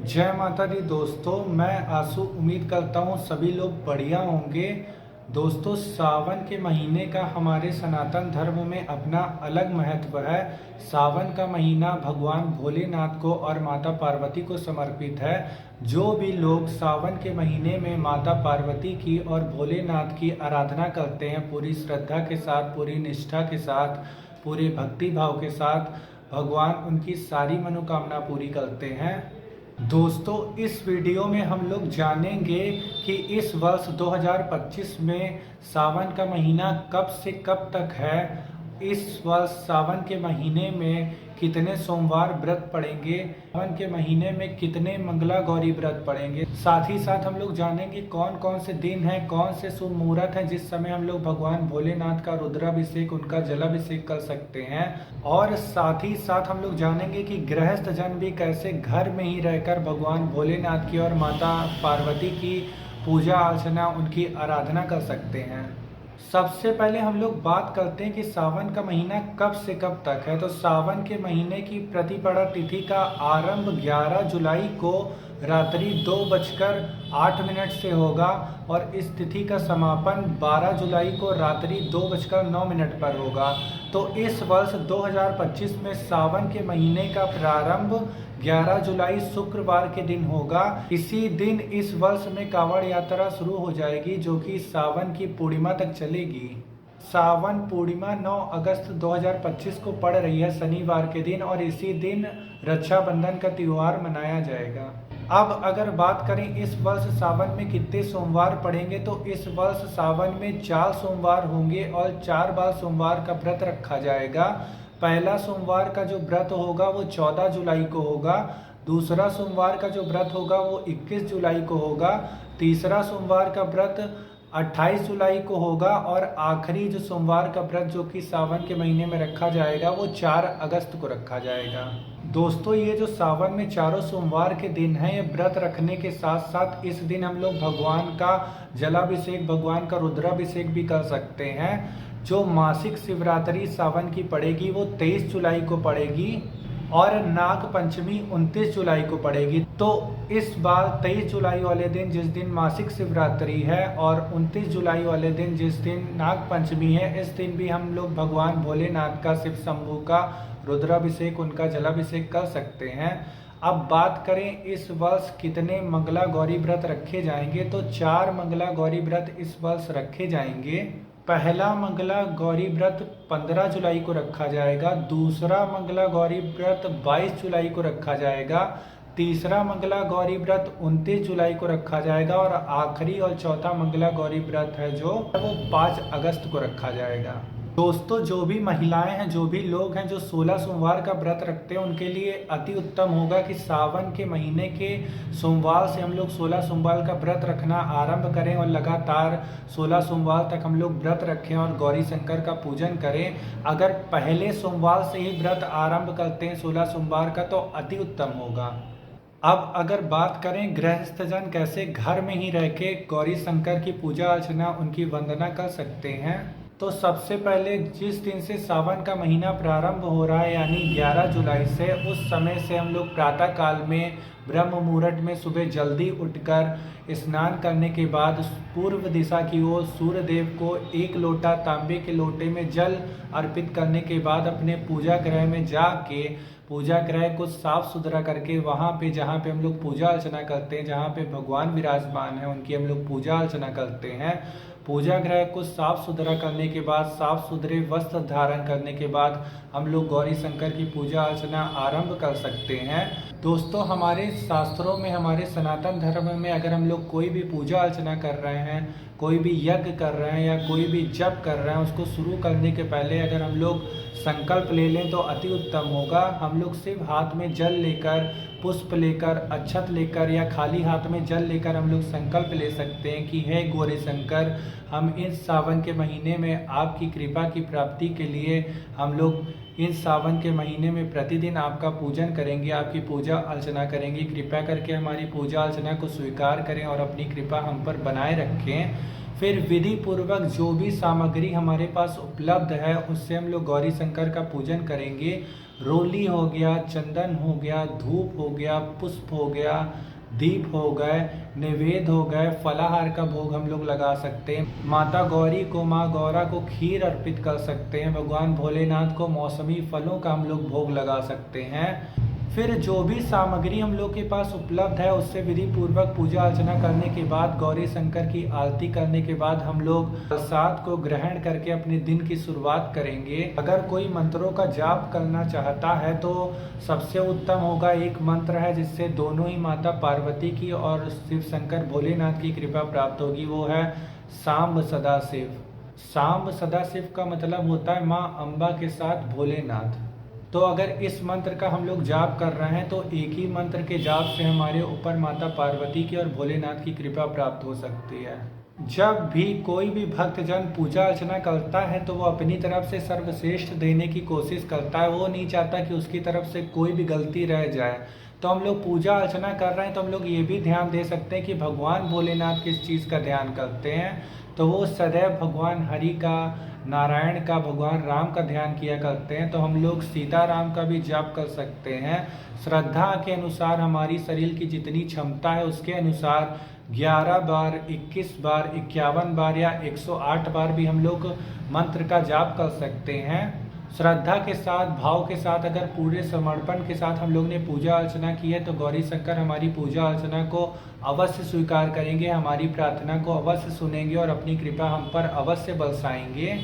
जय माता दी दोस्तों, मैं आशु उम्मीद करता हूँ सभी लोग बढ़िया होंगे। दोस्तों, सावन के महीने का हमारे सनातन धर्म में अपना अलग महत्व है। सावन का महीना भगवान भोलेनाथ को और माता पार्वती को समर्पित है। जो भी लोग सावन के महीने में माता पार्वती की और भोलेनाथ की आराधना करते हैं, पूरी श्रद्धा के साथ, पूरी निष्ठा के साथ, पूरे भक्ति भाव के साथ, भगवान उनकी सारी मनोकामना पूरी करते हैं। दोस्तों, इस वीडियो में हम लोग जानेंगे कि इस वर्ष 2025 में सावन का महीना कब से कब तक है। इस वर्ष सावन के महीने में कितने सोमवार व्रत पड़ेंगे, सावन के महीने में कितने मंगला गौरी व्रत पड़ेंगे। साथ ही साथ हम लोग जानेंगे कौन कौन से दिन हैं, कौन से शुभ मुहूर्त हैं जिस समय हम लोग भगवान भोलेनाथ का रुद्राभिषेक, उनका जलाभिषेक कर सकते हैं। और साथ ही साथ हम लोग जानेंगे कि गृहस्थ जन भी कैसे घर में ही रहकर भगवान भोलेनाथ की और माता पार्वती की पूजा अर्चना, उनकी आराधना कर सकते हैं। सबसे पहले हम लोग बात करते हैं कि सावन का महीना कब से कब तक है। तो सावन के महीने की प्रतिपदा तिथि का आरंभ 11 जुलाई को रात्रि 2:08 से होगा और इस तिथि का समापन 12 जुलाई को रात्रि 2:09 पर होगा। तो इस वर्ष 2025 में सावन के महीने का प्रारंभ 11 जुलाई शुक्रवार के दिन होगा। इसी दिन इस वर्ष में कांवड़ यात्रा शुरू हो जाएगी, जो कि सावन की पूर्णिमा तक चलेगी। सावन पूर्णिमा 9 अगस्त 2025 को पड़ रही है, शनिवार के दिन, और इसी दिन रक्षाबंधन का त्योहार मनाया जाएगा। अब अगर बात करें इस वर्ष सावन में कितने सोमवार पड़ेंगे, तो इस वर्ष सावन में 4 सोमवार होंगे और 4 बार सोमवार का व्रत रखा जाएगा। पहला सोमवार का जो व्रत होगा वो 14 जुलाई को होगा। दूसरा सोमवार का जो व्रत होगा वो 21 जुलाई को होगा। तीसरा सोमवार का व्रत 28 जुलाई को होगा और आखिरी जो सोमवार का व्रत जो कि सावन के महीने में रखा जाएगा वो 4 अगस्त को रखा जाएगा। दोस्तों, ये जो सावन में चारों सोमवार के दिन हैं, ये व्रत रखने के साथ साथ इस दिन हम लोग भगवान का जलाभिषेक, भगवान का रुद्राभिषेक भी कर सकते हैं। जो मासिक शिवरात्रि सावन की पड़ेगी वो 23 जुलाई को पड़ेगी और नाग पंचमी 29 जुलाई को पड़ेगी। तो इस बार 23 जुलाई वाले दिन जिस दिन मासिक शिवरात्रि है और 29 जुलाई वाले दिन जिस दिन नाग पंचमी है, इस दिन भी हम लोग भगवान भोलेनाथ का, शिव शंभू का रुद्राभिषेक, उनका जलाभिषेक कर सकते हैं। अब बात करें इस वर्ष कितने मंगला गौरी व्रत रखे जाएंगे, तो 4 मंगला गौरी व्रत इस वर्ष रखे जाएंगे। पहला मंगला गौरी व्रत 15 जुलाई को रखा जाएगा। दूसरा मंगला गौरी व्रत 22 जुलाई को रखा जाएगा। तीसरा मंगला गौरी व्रत 29 जुलाई को रखा जाएगा और आखिरी और चौथा मंगला गौरी व्रत है जो वो 5 अगस्त को रखा जाएगा। दोस्तों, जो भी महिलाएं हैं, जो भी लोग हैं जो 16 सोमवार का व्रत रखते हैं, उनके लिए अति उत्तम होगा कि सावन के महीने के सोमवार से हम लोग 16 सोमवार का व्रत रखना आरंभ करें और लगातार 16 सोमवार तक हम लोग व्रत रखें और गौरी शंकर का पूजन करें। अगर पहले सोमवार से ही व्रत आरंभ करते हैं 16 सोमवार का, तो अति उत्तम होगा। अब अगर बात करें गृहस्थजन कैसे घर में ही रह के गौरी शंकर की पूजा अर्चना, उनकी वंदना कर सकते हैं, तो सबसे पहले जिस दिन से सावन का महीना प्रारंभ हो रहा है यानी 11 जुलाई से, उस समय से हम लोग प्रातः काल में ब्रह्म मुहूर्त में सुबह जल्दी उठकर स्नान करने के बाद पूर्व दिशा की ओर सूर्य देव को 1 लोटा तांबे के लोटे में जल अर्पित करने के बाद अपने पूजा गृह में जाके पूजा गृह को साफ सुथरा करके वहाँ पे जहाँ पे हम लोग पूजा अर्चना करते हैं, जहाँ पे भगवान विराजमान है, उनकी हम लोग पूजा अर्चना करते हैं। पूजा गृह को साफ सुथरा करने के बाद, साफ सुथरे वस्त्र धारण करने के बाद हम लोग गौरी शंकर की पूजा अर्चना आरंभ कर सकते हैं। दोस्तों, हमारे शास्त्रों में, हमारे सनातन धर्म में अगर हम लोग कोई भी पूजा अर्चना कर रहे हैं, कोई भी यज्ञ कर रहे हैं या कोई भी जप कर रहे हैं, उसको शुरू करने के पहले अगर हम लोग संकल्प ले लें तो अति उत्तम होगा। हम लोग सिर्फ हाथ में जल लेकर, पुष्प लेकर, अक्षत लेकर या खाली हाथ में जल लेकर हम लोग संकल्प ले सकते हैं कि हे गौरी शंकर, हम इस सावन के महीने में आपकी कृपा की प्राप्ति के लिए हम लोग इन सावन के महीने में प्रतिदिन आपका पूजन करेंगे, आपकी पूजा अर्चना करेंगे। कृपया करके हमारी पूजा अर्चना को स्वीकार करें और अपनी कृपा हम पर बनाए रखें। फिर विधि पूर्वक जो भी सामग्री हमारे पास उपलब्ध है उससे हम लोग गौरी शंकर का पूजन करेंगे। रोली हो गया, चंदन हो गया, धूप हो गया, पुष्प हो गया, दीप हो गए, नैवेद्य हो गए, फलाहार का भोग हम लोग लगा सकते हैं। माता गौरी को, माँ गौरा को खीर अर्पित कर सकते हैं। भगवान भोलेनाथ को मौसमी फलों का हम लोग भोग लगा सकते हैं। फिर जो भी सामग्री हम लोग के पास उपलब्ध है उससे विधि पूर्वक पूजा अर्चना करने के बाद, गौरी शंकर की आरती करने के बाद हम लोग प्रसाद को ग्रहण करके अपने दिन की शुरुआत करेंगे। अगर कोई मंत्रों का जाप करना चाहता है तो सबसे उत्तम होगा, एक मंत्र है जिससे दोनों ही माता पार्वती की और शिव शंकर भोलेनाथ की कृपा प्राप्त होगी, वो है सांब सदाशिव। सांब सदाशिव का मतलब होता है माँ अम्बा के साथ भोलेनाथ। तो अगर इस मंत्र का हम लोग जाप कर रहे हैं तो एक ही मंत्र के जाप से हमारे ऊपर माता पार्वती की और भोलेनाथ की कृपा प्राप्त हो सकती है। जब भी कोई भी भक्तजन पूजा अर्चना करता है तो वो अपनी तरफ से सर्वश्रेष्ठ देने की कोशिश करता है। वो नहीं चाहता कि उसकी तरफ से कोई भी गलती रह जाए। तो हम लोग पूजा अर्चना कर रहे हैं तो हम लोग ये भी ध्यान दे सकते हैं कि भगवान भोलेनाथ किस चीज़ का ध्यान करते हैं। तो वो सदैव भगवान हरि का, नारायण का, भगवान राम का ध्यान किया करते हैं। तो हम लोग सीताराम का भी जाप कर सकते हैं। श्रद्धा के अनुसार हमारी शरीर की जितनी क्षमता है उसके अनुसार 11 बार, 21 बार, 51 बार या 108 बार भी हम लोग मंत्र का जाप कर सकते हैं। श्रद्धा के साथ, भाव के साथ, अगर पूरे समर्पण के साथ हम लोग ने पूजा अर्चना की है तो गौरी शंकर हमारी पूजा अर्चना को अवश्य स्वीकार करेंगे, हमारी प्रार्थना को अवश्य सुनेंगे और अपनी कृपा हम पर अवश्य बरसाएंगे।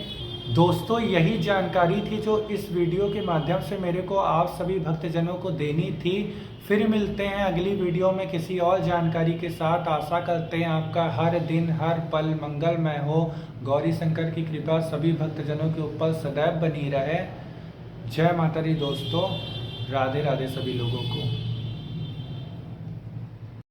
दोस्तों, यही जानकारी थी जो इस वीडियो के माध्यम से मेरे को आप सभी भक्तजनों को देनी थी। फिर मिलते हैं अगली वीडियो में किसी और जानकारी के साथ। आशा करते हैं आपका हर दिन, हर पल मंगलमय हो। गौरी शंकर की कृपा सभी भक्तजनों के ऊपर सदैव बनी रहे। जय माता दी दोस्तों, राधे राधे सभी लोगों को।